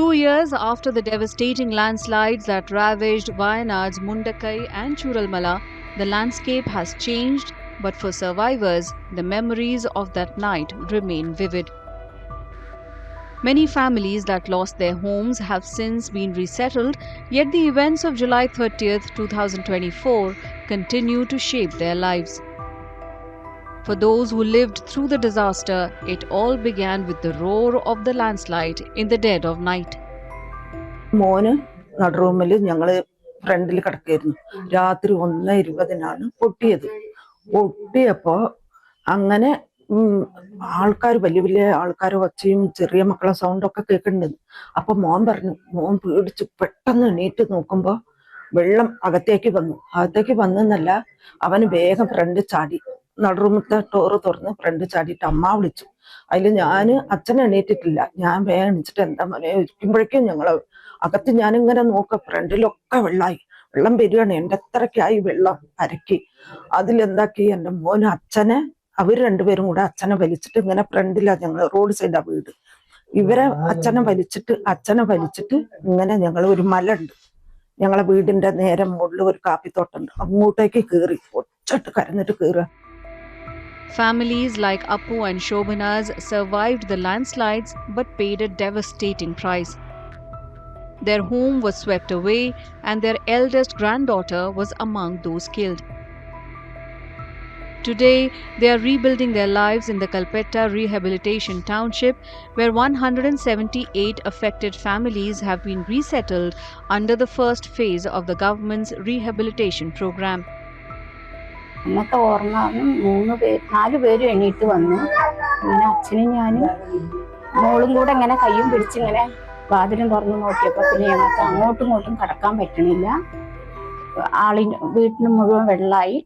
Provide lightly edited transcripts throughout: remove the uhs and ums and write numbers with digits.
2 years after the devastating landslides that ravaged Wayanad's Mundakai and Churalmala, the landscape has changed, but for survivors, the memories of that night remain vivid. Many families that lost their homes have since been resettled, yet the events of July 30th, 2024 continue to shape their lives. For those who lived through the disaster, it all began with the roar of the landslide in the dead of night. മോന് നടുറൂമിൽ ഞങ്ങള് ഫ്രണ്ടിൽ കിടക്കായിരുന്നു. രാത്രി 1:20 പൊട്ടിയപ്പോ അങ്ങനെ ആൾക്കാർ വലിയ വലിയ ആൾക്കാർ ഒച്ചയും ചെറിയ മക്കളെ സൗണ്ടൊക്കെ കേൾക്കുന്നുണ്ട്. അപ്പൊ മോൻ പേടിച്ച് പെട്ടെന്ന് എണീറ്റ് നോക്കുമ്പോ വെള്ളം അകത്തേക്ക് വന്നെന്നല്ല, അവന് വേഗം ഫ്രണ്ട് ചാടി, നടുറൂമത്തെ ഡോറ് തുറന്ന് ഫ്രണ്ട് ചാടിയിട്ട് അമ്മ വിളിച്ചു. അതിൽ അച്ഛനെ എണീറ്റിട്ടില്ല. ഞാൻ വേഗം എണീച്ചിട്ട് എന്താ മോനെ ഇരിക്കുമ്പോഴേക്കും ഞങ്ങള് അകത്ത് ഞാനിങ്ങനെ ഫ്രണ്ടിലൊക്കെ വെള്ളം വരികയാണ്. എൻ്റെ എത്രയ്ക്കായി വെള്ളം അരക്കി. അതിലെന്താക്കി എൻ്റെ മോന് അവർ രണ്ടുപേരും കൂടെ അച്ഛനെ വലിച്ചിട്ട് ഇങ്ങനെ ഫ്രണ്ടിലാ, ഞങ്ങൾ റോഡ് സൈഡാ വീട്, ഇവരെ അച്ഛനെ വലിച്ചിട്ട് ഇങ്ങനെ ഞങ്ങൾ ഒരു മല ഉണ്ട്, ഞങ്ങളെ വീടിന്റെ നേരെ മുകളിൽ ഒരു കാപ്പിത്തോട്ടുണ്ട്, അങ്ങോട്ടേക്ക് കയറി ഒച്ചട്ട് കരഞ്ഞിട്ട് കയറുക. Families like Appu and Shobhana's survived the landslides but paid a devastating price. Their home was swept away and their eldest granddaughter was among those killed. Today, they are rebuilding their lives in the Kalpetta Rehabilitation Township, where 178 affected families have been resettled under the first phase of the government's rehabilitation program. അന്നത്തെ ഓർമ്മ 4 പേര് എണീറ്റ് വന്നു. അങ്ങനെ അച്ഛനും ഞാനും മോളും കൂടെ ഇങ്ങനെ കയ്യും പിടിച്ചിങ്ങനെ വാതിലും തുറന്നു നോക്കിയപ്പോൾ പിന്നെ ഞങ്ങൾക്ക് അങ്ങോട്ടും ഇങ്ങോട്ടും കടക്കാൻ പറ്റണില്ല. വീട്ടിന് മുഴുവൻ വെള്ളമായി.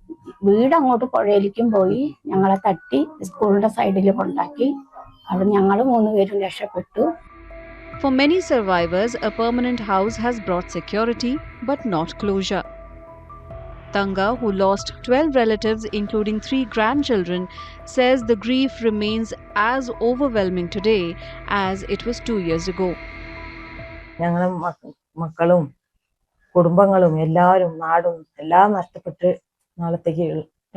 വീട് അങ്ങോട്ട് പുഴയിലേക്കും പോയി. ഞങ്ങളെ തട്ടി സ്കൂളിന്റെ സൈഡിൽ കൊണ്ടാക്കി. അവിടെ ഞങ്ങൾ 3 പേരും രക്ഷപ്പെട്ടു. For many survivors, a permanent house has brought security but not closure. Tanga, who lost 12 relatives including 3 grandchildren, says the grief remains as overwhelming today as it was 2 years ago. ഞങ്ങളും മക്കളും കുടുംബങ്ങളും എല്ലാവരും നാടും എല്ലാം നഷ്ടപ്പെട്ട് നാളത്തേക്ക്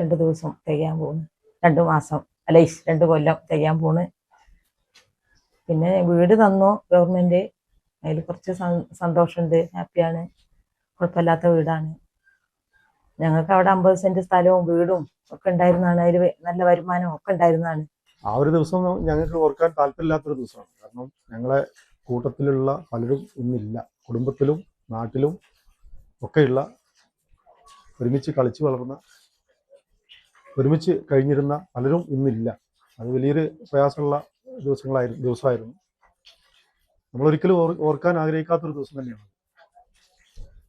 2 ദിവസം തികയാൻ പോകുന്നു. 2 മാസം അല്ല 2 കൊല്ലം തികയാൻ പോണ്. പിന്നെ വീട് തന്നു ഗവൺമെന്റ്, അതിൽ കുറച്ച് സന്തോഷമുണ്ട്, ഹാപ്പിയാണ്. കുഴപ്പമില്ലാത്ത വീടാണ്. ഞങ്ങൾക്ക് അവിടെ 50 സെന്റ് സ്ഥലവും വീടും ഒക്കെ ഉണ്ടായിരുന്നതാണ്. അതിൽ നല്ല വരുമാനം ഒക്കെ ഉണ്ടായിരുന്നതാണ്. ആ ഒരു ദിവസം ഞങ്ങൾക്ക് ഓർക്കാൻ താല്പര്യമില്ലാത്തൊരു ദിവസമാണ്. കാരണം ഞങ്ങളെ കൂട്ടത്തിലുള്ള പലരും ഇന്നില്ല. കുടുംബത്തിലും നാട്ടിലും ഒക്കെയുള്ള ഒരുമിച്ച് കളിച്ചു വളർന്ന, ഒരുമിച്ച് കഴിഞ്ഞിരുന്ന പലരും ഇന്നില്ല. അത് വലിയൊരു പ്രയാസമുള്ള ദിവസമായിരുന്നു. നമ്മളൊരിക്കലും ഓർക്കാൻ ആഗ്രഹിക്കാത്തൊരു ദിവസം തന്നെയാണ്.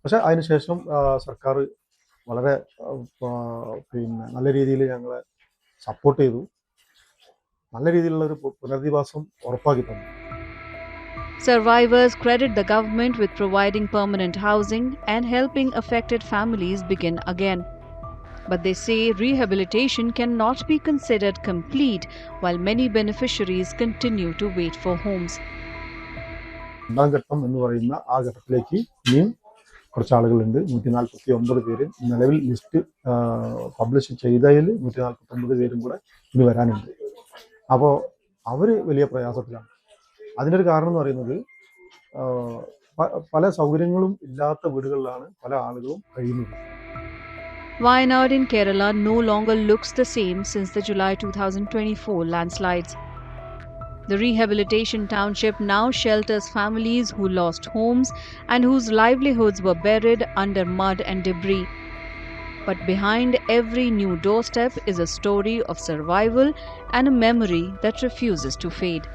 പക്ഷെ അതിനുശേഷം സർക്കാർ വളരെ നല്ല രീതിയിൽ ഞങ്ങളെ സപ്പോർട്ട് ചെയ്തു. നല്ല രീതിയിലുള്ള ഒരു പുനരധിവാസം ഉറപ്പാക്കി തന്നു. Survivors credit the government with providing permanent housing and helping affected families begin again. But they say rehabilitation cannot be considered complete while many beneficiaries continue to wait for homes. 2ാം ഘട്ടം എന്ന് പറയുന്ന ആ ഘട്ടത്തിലേക്ക് ഇനിയും കുറച്ച് ആളുകളുണ്ട്. 149 പേര് നിലവിൽ ലിസ്റ്റ് പബ്ലിഷ് ചെയ്തതിൽ 149 പേരും കൂടെ ഇനി വരാനുണ്ട്. അപ്പോൾ അവർ വലിയ പ്രയാസത്തിലാണ്. അതിനൊരു കാരണം എന്ന് പറയുന്നത് പല സൗകര്യങ്ങളും ഇല്ലാത്ത വീടുകളിലാണ് പല ആളുകളും കഴിയുന്നത്. Wayanad in Kerala no longer looks the same since the July 2024 landslides. The rehabilitation township now shelters families who lost homes and whose livelihoods were buried under mud and debris. But behind every new doorstep is a story of survival and a memory that refuses to fade.